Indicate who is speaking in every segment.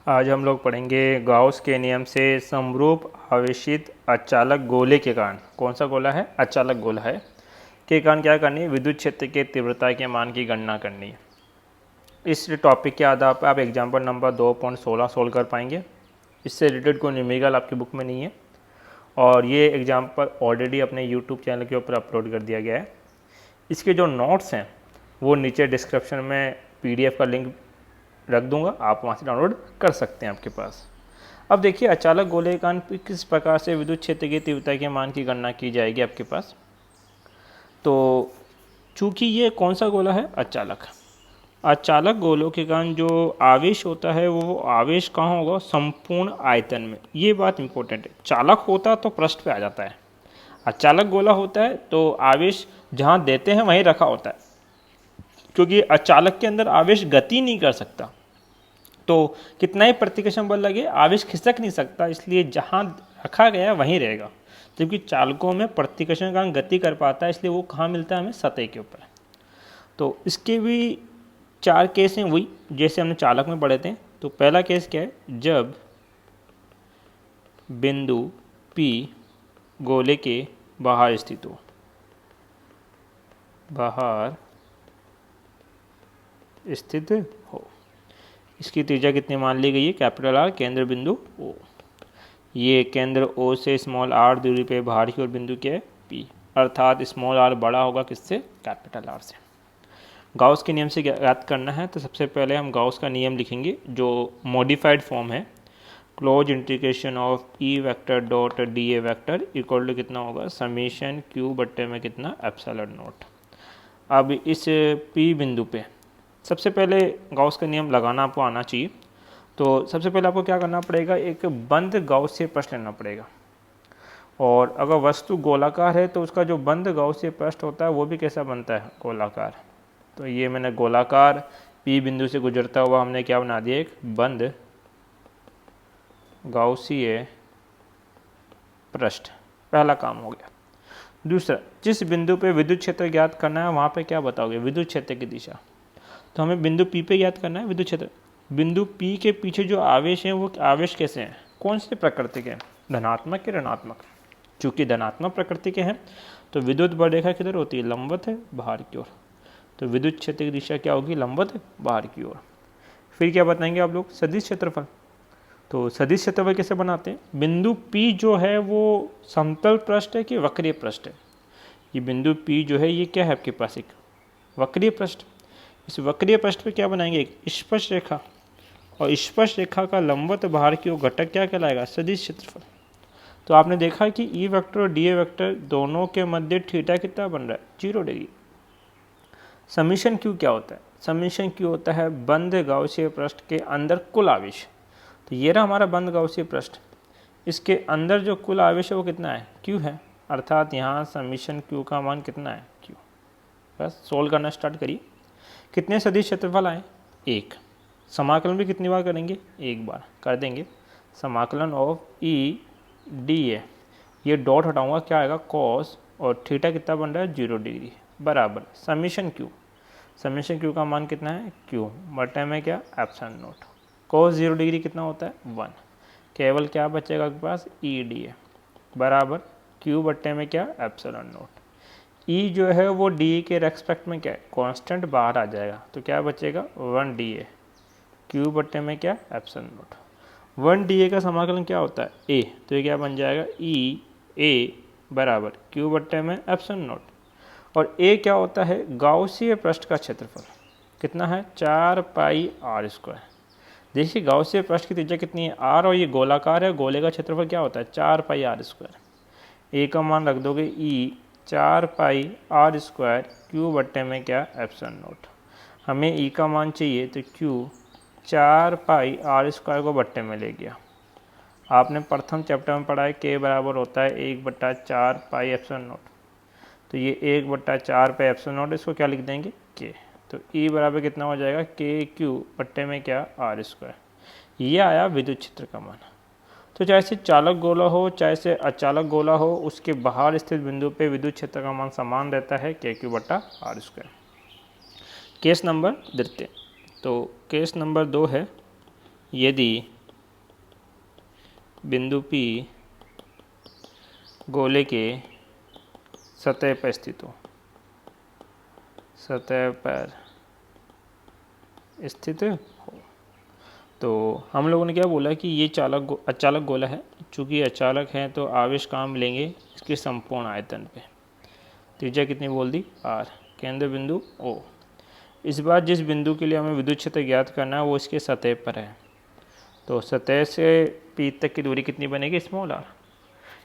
Speaker 1: आज हम लोग पढ़ेंगे गाउस के नियम से समरूप आवेशित अचालक गोले के कारण, कौन सा गोला है, अचालक गोला है, के कारण क्या करनी है, विद्युत क्षेत्र के तीव्रता के मान की गणना करनी है। इस टॉपिक के आधार पर आप एग्जाम्पल नंबर 2.16 सोल्व कर पाएंगे। इससे रिलेटेड कोई न्यूमेरिकल आपकी बुक में नहीं है और ये एग्जाम्पल ऑलरेडी अपने यूट्यूब चैनल के ऊपर अपलोड कर दिया गया है। इसके जो नोट्स हैं वो नीचे डिस्क्रिप्शन में PDF का लिंक रख दूंगा, आप वहाँ से डाउनलोड कर सकते हैं आपके पास। अब देखिए अचालक गोले के कारण किस प्रकार से विद्युत क्षेत्र की तीव्रता के मान की गणना की जाएगी आपके पास। तो चूंकि ये कौन सा गोला है, अचालक गोलों के कारण जो आवेश होता है वो आवेश कहाँ होगा, संपूर्ण आयतन में। ये बात इंपॉर्टेंट है। चालक होता तो पृष्ठ पे आ जाता है, अचालक गोला होता है तो आवेश जहाँ देते हैं वहीं रखा होता है, क्योंकि अचालक के अंदर आवेश गति नहीं कर सकता, तो कितना ही प्रतिकर्षण बल लगे आवेश खिसक नहीं सकता, इसलिए जहाँ रखा गया है वहीं रहेगा। जबकि चालकों में प्रतिकर्षण के कारण गति कर पाता है, इसलिए वो कहाँ मिलता है हमें, सतह के ऊपर। तो इसके भी 4 केस हैं, वही जैसे हमने चालक में पढ़े थे। तो पहला केस क्या है, जब बिंदु P गोले के बाहर स्थित हो, बाहर स्थित हो। इसकी त्रिज्या कितनी मान ली गई है, कैपिटल R, केंद्र बिंदु O। ये केंद्र O से स्मॉल r दूरी पे बाहर की ओर बिंदु क्या है, P, अर्थात स्मॉल r बड़ा होगा किससे, कैपिटल R से। गाउस के नियम से ज्ञात करना है, तो सबसे पहले हम गाउस का नियम लिखेंगे जो मॉडिफाइड फॉर्म है। Close integration of E vector dot dA vector equal to कितना होगा, समीशन Q बट्टे में कितना, एप्सिलॉन नॉट। अब इस P बिंदु पे सबसे पहले गाउस का नियम लगाना आपको आना चाहिए। तो सबसे पहले आपको क्या करना पड़ेगा, एक बंद गाउसीय पृष्ठ लेना पड़ेगा। और अगर वस्तु गोलाकार है तो उसका जो बंद गाउसीय पृष्ठ होता है वो भी कैसा बनता है, गोलाकार। तो ये मैंने गोलाकार P बिंदु से गुजरता हुआ हमने क्या बना दिया, एक बंद गाउसीय पृष्ठ। पहला काम हो गया। दूसरा, जिस बिंदु पे विद्युत क्षेत्र ज्ञात करना है वहाँ पे क्या बताओगे, विद्युत क्षेत्र की दिशा। तो हमें बिंदु P पे ज्ञात करना है विद्युत क्षेत्र। बिंदु P के पीछे जो आवेश हैं वो आवेश कैसे हैं, कौन से प्रकृति के हैं, धनात्मक के ऋणात्मक। चूंकि धनात्मक प्रकृति के हैं तो विद्युत बल रेखा किधर होती है, लंबवत है बाहर की ओर। तो विद्युत क्षेत्र की दिशा क्या होगी, लंबवत है बाहर की ओर। फिर क्या बताएंगे आप लोग, सदिश क्षेत्रफल। तो सदिश क्षेत्रफल कैसे बनाते हैं, बिंदु P जो है वो समतल पृष्ठ है कि वक्रीय पृष्ठ है। ये बिंदु P जो है ये क्या है आपके पास, एक वक्रीय पृष्ठ। इस वक्रीय पृष्ठ पे क्या बनाएंगे, एक स्पर्श रेखा, और स्पर्श रेखा का लंबवत बाहर की ओर घटक क्या कहलाएगा, सदिश क्षेत्रफल। तो आपने देखा कि E वेक्टर और DA वेक्टर दोनों के मध्य थीटा कितना बन रहा है, 0 डिग्री। समीशन Q क्या होता है, समीशन Q होता है बंद गाउसीय पृष्ठ के अंदर कुल आवेश। तो ये रहा हमारा बंद गाउसीय पृष्ठ, इसके अंदर जो कुल आवेश है वो कितना है, Q है, अर्थात यहाँ समीशन Q का मान कितना है, Q। बस सोल्व करना स्टार्ट करिए। कितने सदिश क्षेत्रफल आए, 1। समाकलन भी कितनी बार करेंगे, 1 बार कर देंगे। समाकलन ऑफ E dA, ये डॉट हटाऊंगा, क्या आएगा, कॉस, और थीटा कितना बन रहा है, 0 डिग्री, बराबर समीशन Q। समीशन Q का मान कितना है, Q बटे में क्या, एप्सिलॉन नॉट। कॉस 0 डिग्री कितना होता है, 1। केवल क्या बचेगा आपके पास, E dA बराबर Q बटे में क्या, एप्सिलॉन नॉट। E जो है वो DA के रेस्पेक्ट में क्या है, कांस्टेंट बाहर आ जाएगा, तो क्या बचेगा, 1 DA Q बट्टे में क्या, एप्सिलॉन नॉट। 1 DA का समाकलन क्या होता है, A, तो ये क्या बन जाएगा, E A बराबर Q बट्टे में एप्सिलॉन नॉट। और A क्या होता है, गाउसीय पृष्ठ का क्षेत्रफल कितना है, 4 पाई R स्क्वायर। देखिए गाउसीय पृष्ठ की त्रिज्या कितनी है, R, और ये गोलाकार है, गोले का क्षेत्रफल क्या होता है, 4 पाई R स्क्वायर। A का मान रख दोगे E 4 पाई R स्क्वायर Q बट्टे में क्या, एप्सिलॉन नॉट। हमें E का मान चाहिए तो Q 4 पाई R स्क्वायर को बट्टे में ले गया। आपने प्रथम चैप्टर में पढ़ा है K बराबर होता है 1/4 पाई एप्सिलॉन नॉट। तो ये 1/4 पाई एप्सिलॉन नॉट, इसको क्या लिख देंगे, K। तो E बराबर कितना हो जाएगा, KQ बट्टे में क्या, R स्क्वायर। ये आया विद्युत क्षेत्र का मान। तो चाहे से चालक गोला हो चाहे से अचालक गोला हो, उसके बाहर स्थित बिंदु पे विद्युत क्षेत्र का मान समान रहता है, KQ बटा R स्क्वायर। केस नंबर द्वितीय, तो केस नंबर 2 है, यदि बिंदु P गोले के सतह पर स्थित हो, सतह पर स्थित हो। तो हम लोगों ने क्या बोला कि ये अचालक गोला है, चूँकि अचालक है तो आवेश काम लेंगे इसके संपूर्ण आयतन पे। त्रिज्या कितनी बोल दी r, केंद्र बिंदु O। इस बार जिस बिंदु के लिए हमें विद्युत क्षेत्र ज्ञात करना है वो इसके सतह पर है, तो सतह से P तक की दूरी कितनी बनेगी, स्मॉल r।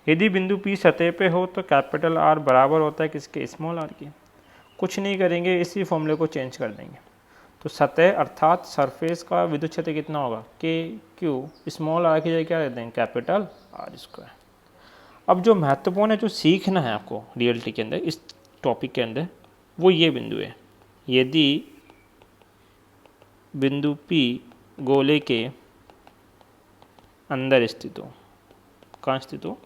Speaker 1: यदि बिंदु P सतह पे हो तो कैपिटल R बराबर होता है किसके, स्मॉल r के। कुछ नहीं करेंगे, इसी फॉर्मूले को चेंज कर देंगे। तो सतह अर्थात सरफेस का विद्युत क्षेत्र कितना होगा, के क्यू, स्मॉल r की जगह क्या देते हैं, कैपिटल R स्क्वायर। अब जो महत्वपूर्ण है, जो सीखना है आपको रियलिटी के अंदर, इस टॉपिक के अंदर, वो ये बिंदु है। यदि बिंदु P गोले के अंदर स्थित हो, कहाँ स्थित हो,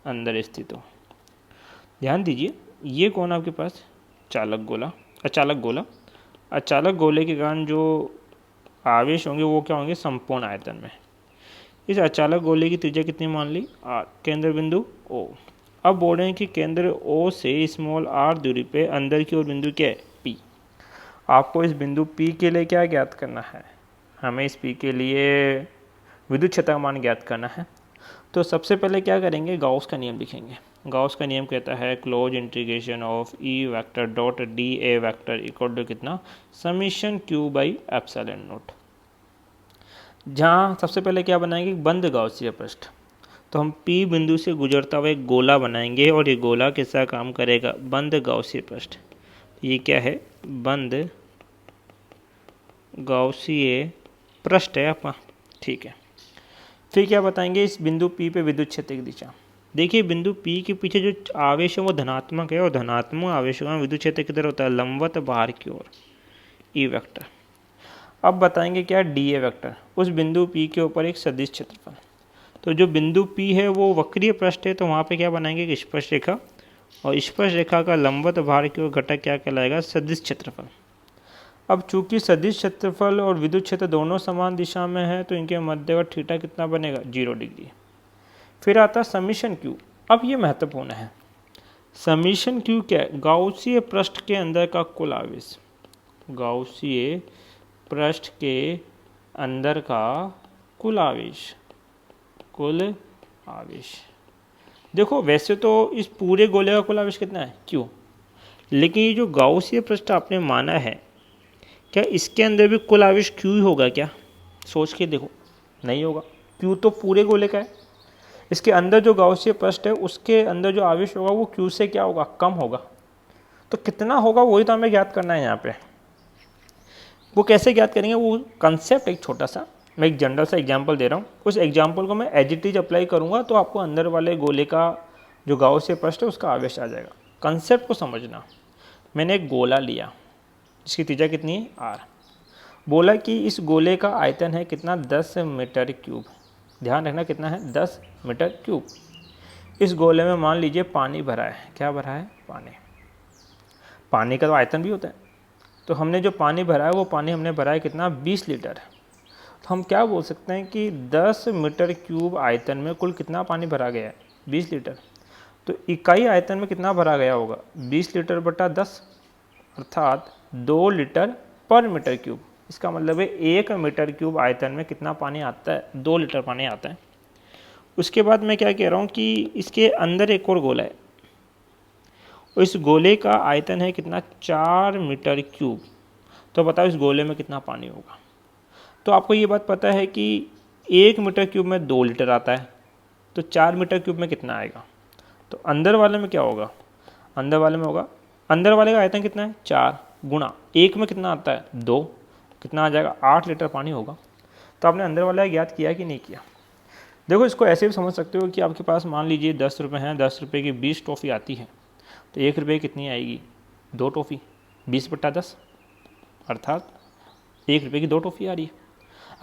Speaker 1: अंदर स्थित हो। ध्यान दीजिए, ये कौन आपके पास, अचालक गोले के कारण जो आवेश होंगे वो क्या होंगे, संपूर्ण आयतन में। इस अचालक गोले की त्रिज्या कितनी मान ली, r, केंद्र बिंदु O। अब बोल रहे हैं कि केंद्र O से स्मॉल r दूरी पे अंदर की ओर बिंदु क्या है, P। आपको इस बिंदु P के लिए क्या ज्ञात करना है, हमें इस P के लिए विद्युत क्षेत्र का मान ज्ञात करना है। तो सबसे पहले क्या करेंगे, गाउस का नियम लिखेंगे। गाउस का नियम कहता है close integration of E vector dot dA vector equal to कितना, summation Q by epsilon naught. जहाँ सबसे पहले क्या बनाएंगे, बंद गाउसीय पृष्ठ। तो हम P बिंदु से गुजरता हुआ एक गोला बनाएंगे और ये गोला कैसा काम करेगा, बंद गाउसीय पृष्ठ। ये क्या है, बंद गाउसीय पृष्ठ है आपका, ठीक है। फिर क्या बताएंगे, इस बिंदु P पे विद्युत क्षेत्र की दिशा। देखिए बिंदु P के पीछे जो आवेश है वो धनात्मक है, और धनात्मक आवेशों का विद्युत क्षेत्र किधर होता है, लंबवत बाहर की ओर, E वेक्टर। अब बताएंगे क्या, dA वेक्टर, उस बिंदु P के ऊपर एक सदिश क्षेत्रफल। तो जो बिंदु P है वो वक्रीय पृष्ठ है, तो वहाँ पे क्या बनाएंगे, एक स्पर्श रेखा, और स्पर्श रेखा का लंबवत बाहर की ओर घटक क्या कहलाएगा, सदिश क्षेत्रफल। अब चूंकि सदिश क्षेत्रफल और विद्युत क्षेत्र दोनों समान दिशा में है तो इनके मध्य का थीटा कितना बनेगा, 0 डिग्री। फिर आता समीशन Q। अब ये महत्वपूर्ण है, समीशन Q क्या है, गाउसीय पृष्ठ के अंदर का कुल आवेश, गाउसीय पृष्ठ के अंदर का कुल आवेश, कुल आवेश। देखो वैसे तो इस पूरे गोले का कुल आवेश कितना है, Q, लेकिन ये जो गाउसीय पृष्ठ आपने माना है, क्या इसके अंदर भी कुल आवेश Q ही होगा क्या, सोच के देखो, नहीं होगा। Q तो पूरे गोले का है, इसके अंदर जो गाउसीय पृष्ठ है उसके अंदर जो आवेश होगा वो Q से क्या होगा, कम होगा। तो कितना होगा वही तो हमें ज्ञात करना है यहाँ पे। वो कैसे ज्ञात करेंगे, वो कंसेप्ट एक छोटा सा, मैं एक जनरल सा एग्जांपल दे रहा हूँ, उस एग्जांपल को मैं एज इट इज अप्लाई करूँगा तो आपको अंदर वाले गोले का जो गाउसीय पृष्ठ है उसका आवेश आ जाएगा। कंसेप्ट को समझना, मैंने एक गोला लिया जिसकी त्रिज्या कितनी है, r। बोला कि इस गोले का आयतन है कितना, 10 मीटर क्यूब। ध्यान रखना कितना है, 10 मीटर क्यूब। इस गोले में मान लीजिए पानी भरा है, क्या भरा है, पानी का तो आयतन भी होता है। तो हमने जो पानी भरा है वो पानी हमने भरा है कितना, 20 लीटर। तो हम क्या बोल सकते हैं कि 10 मीटर क्यूब आयतन में कुल कितना पानी भरा गया है, 20 लीटर। तो इकाई आयतन में कितना भरा गया होगा, 20 लीटर बटा 10, अर्थात 2 लीटर पर मीटर क्यूब। इसका मतलब है 1 मीटर क्यूब आयतन में कितना पानी आता है, 2 लीटर पानी आता है। उसके बाद मैं क्या कह रहा हूँ कि इसके अंदर एक और गोला है, और इस गोले का आयतन है कितना, 4 मीटर क्यूब। तो बताओ इस गोले में कितना पानी होगा। तो आपको ये बात पता है कि 1 मीटर क्यूब में 2 लीटर आता है, तो 4 मीटर क्यूब में कितना आएगा। तो अंदर वाले में क्या होगा, अंदर वाले में होगा, अंदर वाले का आयतन कितना है, 4 गुणा 1 में कितना आता है, 2, कितना आ जाएगा, 8 लीटर पानी होगा। तो आपने अंदर वाला ज्ञात किया कि नहीं किया। देखो इसको ऐसे भी समझ सकते हो कि आपके पास मान लीजिए 10 रुपये हैं, 10 रुपये की 20 टॉफ़ी आती है, तो 1 रुपये कितनी आएगी, 2 टॉफ़ी, 20 बटा 10, अर्थात 1 रुपये की 2 टॉफ़ी आ रही है।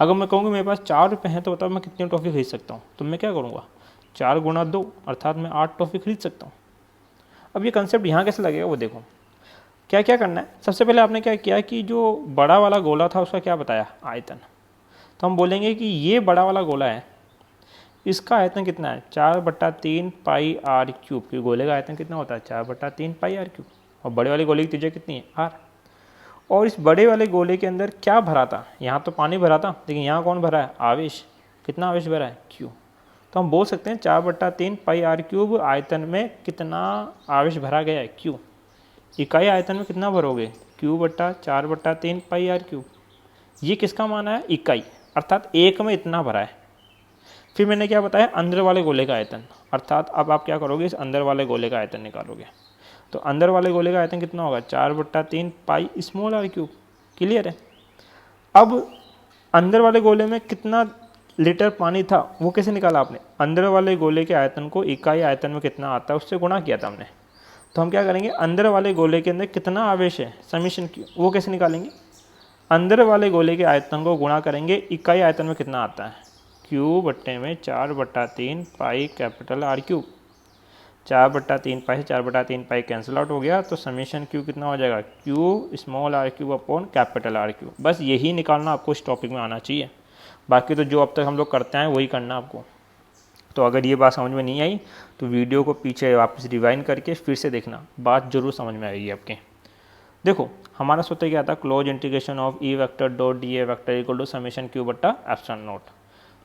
Speaker 1: अगर मैं कहूँगा मेरे पास 4 रुपये हैं तो बताओ मैं कितनी टॉफ़ी खरीद सकता हूँ। तो मैं क्या करूँगा, 4 गुणा 2 अर्थात मैं 8 टॉफ़ी खरीद सकता हूँ। अब ये कंसेप्ट यहाँ कैसे लगेगा वो देखो। क्या क्या करना है, सबसे पहले आपने क्या किया कि जो बड़ा वाला गोला था उसका क्या बताया, आयतन। तो हम बोलेंगे कि ये बड़ा वाला गोला है, इसका आयतन कितना है 4/3 पाई आर क्यूब, क्योंकि गोले का आयतन कितना होता है 4/3 पाई आर क्यूब, और बड़े वाले गोले की त्रिज्या कितनी है आर। और इस बड़े वाले गोले के अंदर क्या भरा था, यहाँ तो पानी भरा था, लेकिन यहाँ कौन भरा है आवेश, कितना आवेश भरा है क्यू। तो हम बोल सकते हैं 4/3 पाई आर क्यूब आयतन में कितना आवेश भरा गया है क्यू। इकाई आयतन में कितना भरोगे Q/4/3 पाई आर क्यूब। ये किसका मान है इकाई, अर्थात एक में इतना भरा है। फिर मैंने क्या बताया अंदर वाले गोले का आयतन, अर्थात अब आप क्या करोगे इस अंदर वाले गोले का आयतन निकालोगे। तो अंदर वाले गोले का आयतन कितना होगा 4/3 pi small r cube. Clear है। अब अंदर वाले गोले में कितना लीटर पानी था वो कैसे निकाला आपने, अंदर वाले गोले के आयतन को इकाई आयतन में कितना आता है उससे गुणा किया था हमने। तो हम क्या करेंगे अंदर वाले गोले के अंदर कितना आवेश है समीशन क्यू, वो कैसे निकालेंगे, अंदर वाले गोले के आयतन को गुणा करेंगे इकाई आयतन में कितना आता है क्यू बट्टे में 4/3 पाई कैपिटल आर क्यूब। 4/3 पाई से 4/3 पाई कैंसिल आउट हो गया, तो समीशन क्यू कितना हो जाएगा q small r cube upon capital are cube. बस यही निकालना आपको इस टॉपिक में आना चाहिए, बाकी तो जो अब तक हम लोग करते हैं वही करना आपको। तो अगर ये बात समझ में नहीं आई तो वीडियो को पीछे वापस रिवाइंड करके फिर से देखना, बात जरूर समझ में आएगी आपके। देखो हमारा सूत्र क्या था, close integration of E vector dot d A vector equal to summation q बट्टा एप्सिलॉन नॉट।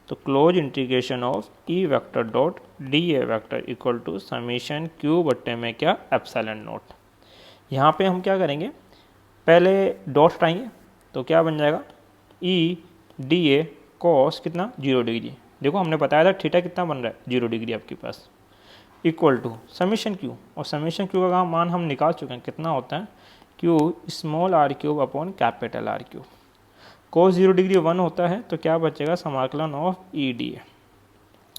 Speaker 1: तो close integration of E vector dot d A vector equal to summation q बट्टे में क्या एप्सिलॉन नॉट। यहाँ पे हम क्या करेंगे पहले डॉट हटाएंगे तो क्या बन जाएगा ई डी ए कॉस कितना 0 डिग्री। देखो हमने बताया था थीटा कितना बन रहा है 0 डिग्री आपके पास, इक्वल टू समीशन क्यू, और समीशन क्यू का मान हम निकाल चुके हैं कितना होता है q small r cube upon capital are cube. Cos 0 degree 1 होता है तो क्या बचेगा समाकलन ऑफ ई डी ए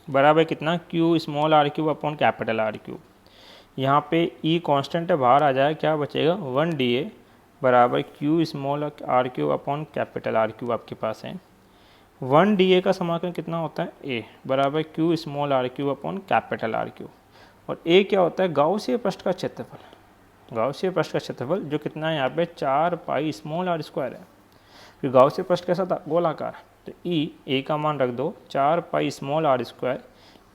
Speaker 1: बराबर कितना q small r cube upon capital are cube. यहाँ पे ई कांस्टेंट है बाहर आ जाएगा, क्या बचेगा 1 डी ए बराबर q small r cube upon capital are cube आपके पास है। 1 डी ए का समाकलन कितना होता है ए बराबर q small r cube upon capital are cube. और ए क्या होता है गाउसियन पृष्ठ का क्षेत्रफल, गाउसियन पृष्ठ का क्षेत्रफल जो कितना है यहाँ पे 4 पाई स्मॉल आर स्क्वायर है। फिर गाउसियन पृष्ठ कैसा था गोलाकार, तो ई ए का मान रख दो 4 pi small r square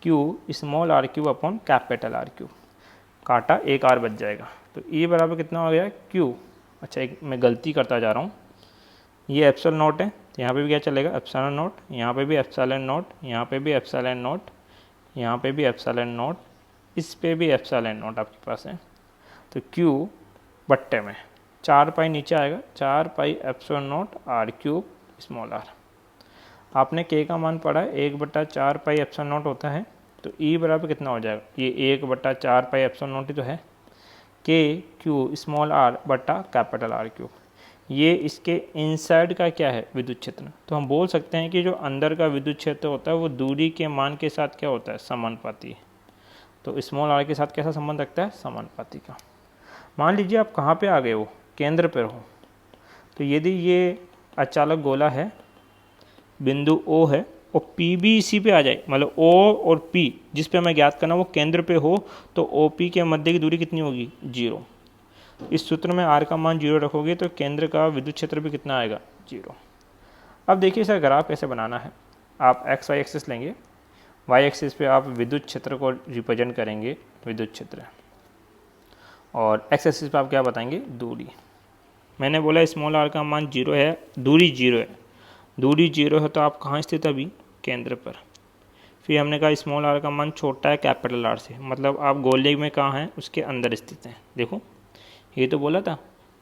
Speaker 1: q small r cube upon capital are cube, काटा एक आर बच जाएगा। तो ई बराबर कितना हो गया क्यू, अच्छा एक मैं गलती करता जा रहा हूँ, ये एप्सिलॉन नॉट है तो यहाँ पे भी क्या चलेगा एप्सिलॉन नॉट, यहाँ पे भी एप्सिलॉन नॉट, यहाँ पे भी एप्सिलॉन नॉट, यहाँ पे भी एप्सिलॉन नॉट, इस पे भी एप्सिलॉन नॉट आपके पास है। तो क्यू बट्टे में 4 पाई नीचे आएगा 4 pi epsilon naught r cube small r. आपने के का मान पढ़ा है 1/4 पाई एप्सिलॉन नॉट होता है, तो ई बराबर कितना हो जाएगा ये 1/4 पाई एप्सिलॉन नॉट ही तो है, के क्यू स्मॉल आर बट्टा कैपिटल आर क्यूब। ये इसके इनसाइड का क्या है विद्युत क्षेत्र, तो हम बोल सकते हैं कि जो अंदर का विद्युत क्षेत्र होता है वो दूरी के मान के साथ क्या होता है समानुपाती। तो स्मॉल आर के साथ कैसा संबंध रखता है समानुपाती का। मान लीजिए आप कहाँ पे आ गए हो केंद्र पर हो, तो यदि ये अचालक गोला है बिंदु ओ है और पी भी इसी पे आ जाए, मतलब ओ और पी जिस पे हमें ज्ञात करना वो केंद्र पे हो, तो ओ पी के मध्य की दूरी कितनी होगी 0। इस सूत्र में r का मान 0 रखोगे तो केंद्र का विद्युत क्षेत्र भी कितना आएगा 0। अब देखिए सर ग्राफ कैसे बनाना है, आप एक्स वाई एक्सिस लेंगे, वाई एक्सिस पे आप विद्युत क्षेत्र को रिप्रेजेंट करेंगे विद्युत क्षेत्र, और एक्स एक्सिस पे आप क्या बताएंगे दूरी। मैंने बोला स्मॉल आर का मान 0 है, दूरी 0 है, दूरी 0 है तो आप कहाँ स्थित है अभी केंद्र पर। फिर हमने कहा स्मॉल आर का मान छोटा है कैपिटल आर से, मतलब आप गोले में कहाँ हैं उसके अंदर स्थित हैं। देखो ये तो बोला था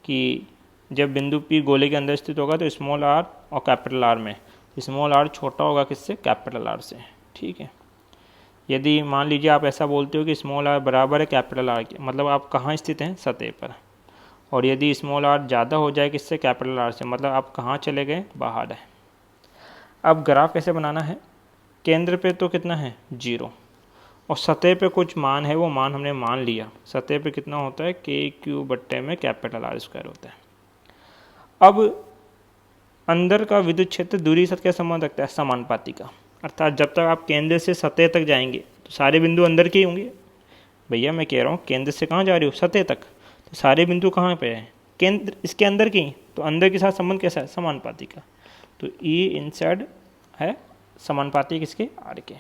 Speaker 1: कि जब बिंदु पी गोले के अंदर स्थित होगा तो स्मॉल आर और कैपिटल आर में स्मॉल आर छोटा होगा किससे कैपिटल आर से, ठीक है। यदि मान लीजिए आप ऐसा बोलते हो कि स्मॉल आर बराबर है कैपिटल आर के, मतलब आप कहाँ स्थित हैं सतह पर, और यदि स्मॉल आर ज़्यादा हो जाए किससे कैपिटल आर से, मतलब आप कहाँ चले गए बाहर है। अब ग्राफ कैसे बनाना है, केंद्र पे तो कितना है 0 और सतह पे कुछ मान है, वो मान हमने मान लिया, सतह पे कितना होता है के क्यू बट्टे में कैपिटल आर स्क्वायर होता है। अब अंदर का विद्युत क्षेत्र दूरी के साथ क्या संबंध रखता है समानुपाती का, अर्थात जब तक आप केंद्र से सतह तक जाएंगे तो सारे बिंदु अंदर के ही होंगे। भैया मैं कह रहा हूँ केंद्र से कहाँ जा रही हो सतह तक, तो सारे बिंदु कहाँ पे हैं केंद्र इसके अंदर के ही, तो अंदर के साथ संबंध कैसा है समानुपाती का। तो ई इनसाइड है समानुपाती किसके आर के।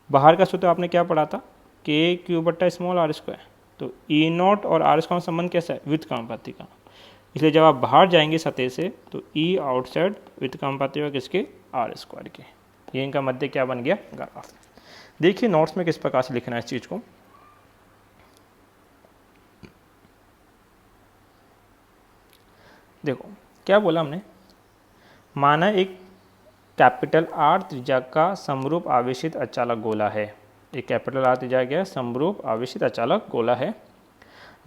Speaker 1: बाहर का सूत्र आपने क्या पढ़ा था, के क्यू बट्टा स्मॉल आर स्क्वायर। तो ई नॉट और आर स्क्वायर का संबंध कैसा है, विद समानुपाती का, इसलिए जब आप बाहर जाएंगे सतह से तो ई आउटसाइड विद समानुपाती होगा किसके, आर स्क्वायर के। ये इनका मध्य क्या बन गया, ग्राफ। देखिए नोट्स में किस प्रकार से लिखना है इस चीज़ को। देखो क्या बोला हमने, माना एक कैपिटल आर त्रिज्या का समरूप आवेशित अचालक गोला है। एक कैपिटल आर त्रिज्या क्या है, समरूप आवेशित अचालक गोला है,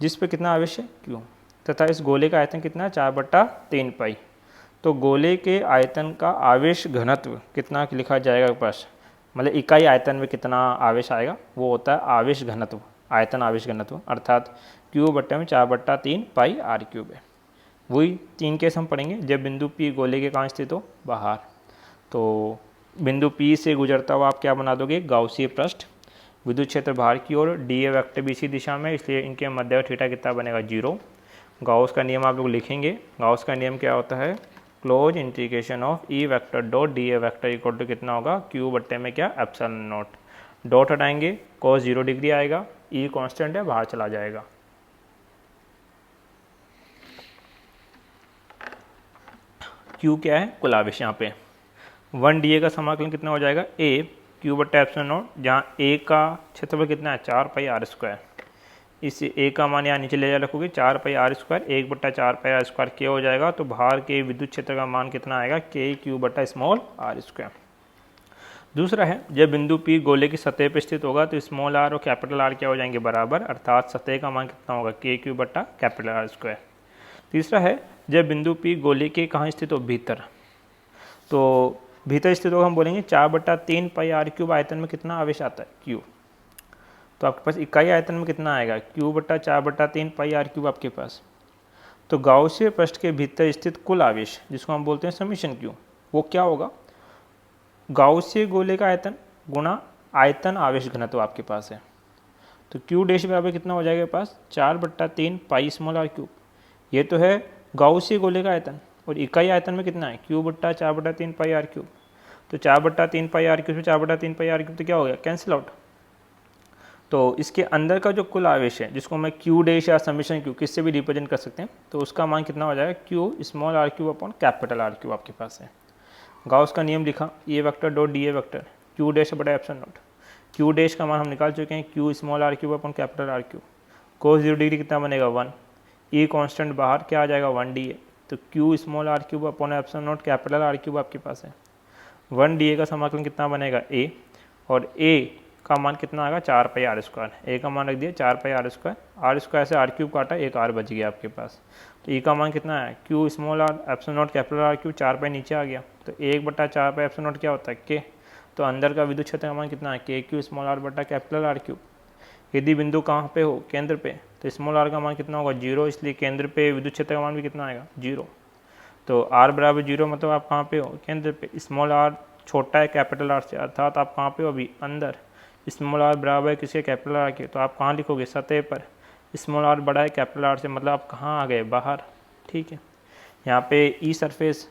Speaker 1: जिस पे कितना आवेश है, क्यू, तथा इस गोले का आयतन कितना है, 4/3 पाई। तो गोले के आयतन का आवेश घनत्व कितना लिखा जाएगा पास, मतलब इकाई आयतन में कितना आवेश आएगा, वो होता है आवेश घनत्व, आयतन आवेश घनत्व, अर्थात क्यू बट्टे में 4/3 पाई आर क्यूब है। वही 3 केस हम पढ़ेंगे जब बिंदु पी गोले के कहाँ स्थित हो, बाहर। तो बिंदु पी से गुजरता हुआ आप क्या बना दोगे, गाउसीय पृष्ठ, विद्युत क्षेत्र बाहर की ओर, डी ए वेक्टर भी इसी दिशा में, इसलिए इनके मध्य थीटा कितना बनेगा, 0। गाउस का नियम आप लोग लिखेंगे, गाउस का नियम क्या होता है, close integration of E vector dot d A vector equal to कितना होगा, क्यू बट्टे में क्या, एप्सिलॉन नॉट। डॉट हटाएंगे cos 0 डिग्री आएगा, ई कांस्टेंट है बाहर चला जाएगा। क्यू क्या है, कुल आवेश, यहाँ पे 1 डी ए का समाकलन कितना हो जाएगा, ए क्यू बट्टा एप्सिलॉन नॉट, जहाँ ए का क्षेत्रफल कितना है, 4 पाई आर स्क्वायर। इस ए का मान यहाँ नीचे ले जा रखोगे, 4 pi r square, 1/4 pi r square के हो जाएगा। तो बाहर के विद्युत क्षेत्र का मान कितना आएगा, के क्यू बट्टा स्मॉल आर स्क्वायर। दूसरा है, जब बिंदु पी गोले की सतह पर स्थित होगा तो स्मॉल आर और कैपिटल आर क्या हो जाएंगे, बराबर, अर्थात सतह का मान कितना होगा, के क्यू बट्टा कैपिटल आर स्क्वायर। तीसरा है, जब बिंदु पी गोले के कहाँ स्थित हो, भीतर, तो भीतर स्थित होगा, हम बोलेंगे 4/3 पाई आर क्यूब आयतन में कितना आवेश आता है, क्यू। तो आपके पास इकाई आयतन में कितना आएगा, क्यू बट्टा 4/3 पाई आर क्यूब आपके पास। तो गाउसीय पृष्ठ के भीतर स्थित कुल आवेश, जिसको हम बोलते हैं समीशन क्यू, वो क्या होगा, गाउसीय गोले का आयतन गुणा आयतन आवेश घनत्व आपके पास है। तो क्यू डैश बराबर कितना हो जाएगा पास, 4/3 पाई स्मॉल आर क्यूब। ये तो है गाउसीय गोले का आयतन, और इकाई आयतन में कितना है, क्यू बट्टा 4/3 पाई आर क्यूब। तो 4/3 पाई आर क्यूब से 4/3 पाई आर क्यूब तो क्या हो गया, कैंसिल आउट। तो इसके अंदर का जो कुल आवेश है, जिसको मैं क्यू डैश या समीशन क्यू किससे भी रिप्रेजेंट कर सकते हैं, तो उसका मान कितना हो जाएगा, q small r cube upon capital are cube आपके पास है। गाउस का नियम लिखा, a vector dot d A vector, q dash बटा एप्सिलॉन नॉट। क्यू डैश का मान हम निकाल चुके हैं, q small r cube upon capital are cube. cos 0 degree कितना बनेगा, 1। ई कांस्टेंट बाहर क्या आ जाएगा, 1 डी ए। तो q small r cube upon epsilon naught capital are cube आपके पास है। 1 डी ए का समाकलन कितना बनेगा, ए, और ए का मान कितना आएगा, 4 पाई आर स्क्वायर। ए का मान रख दिया 4 पाई आर स्क्वायर से आर क्यूब काटा, एक आर बच गया आपके पास। तो ई का मान कितना है, q small r epsilon naught capital are cube, 4 pi नीचे आ गया। तो 1/4 पाई एप्सिलॉन नॉट क्या होता है, के। तो अंदर का विद्युत क्षेत्र का मान कितना है, के क्यू स्मॉल आर बटा कैपिटल आर क्यूब। यदि बिंदु कहाँ पे हो, केंद्र पे, तो स्मॉल आर का मान कितना होगा, 0, इसलिए केंद्र पे विद्युत क्षेत्र का मान भी कितना आएगा, 0। तो आर बराबर 0 मतलब आप कहाँ पे हो, केंद्र पे। स्मॉल आर छोटा है कैपिटल आर से, अर्थात आप कहाँ पे हो अभी, अंदर। स्मॉल आर बराबर है किसके, कैपिटल आर के, तो आप कहाँ लिखोगे, सतह पर। स्मॉल आर बड़ा है कैपिटल आर से, मतलब आप कहाँ आ गए, बाहर। ठीक है, यहाँ पे ई सरफेस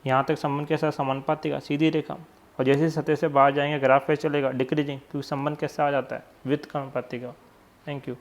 Speaker 1: यहाँ तक संबंध कैसा, समानुपाती का, सीधी रेखा। और जैसे सतह से बाहर जाएंगे ग्राफ पे चलेगा डिक्रीजिंग, क्योंकि संबंध कैसा आ जाता है, वित्त का अनुपाती का। Thank you.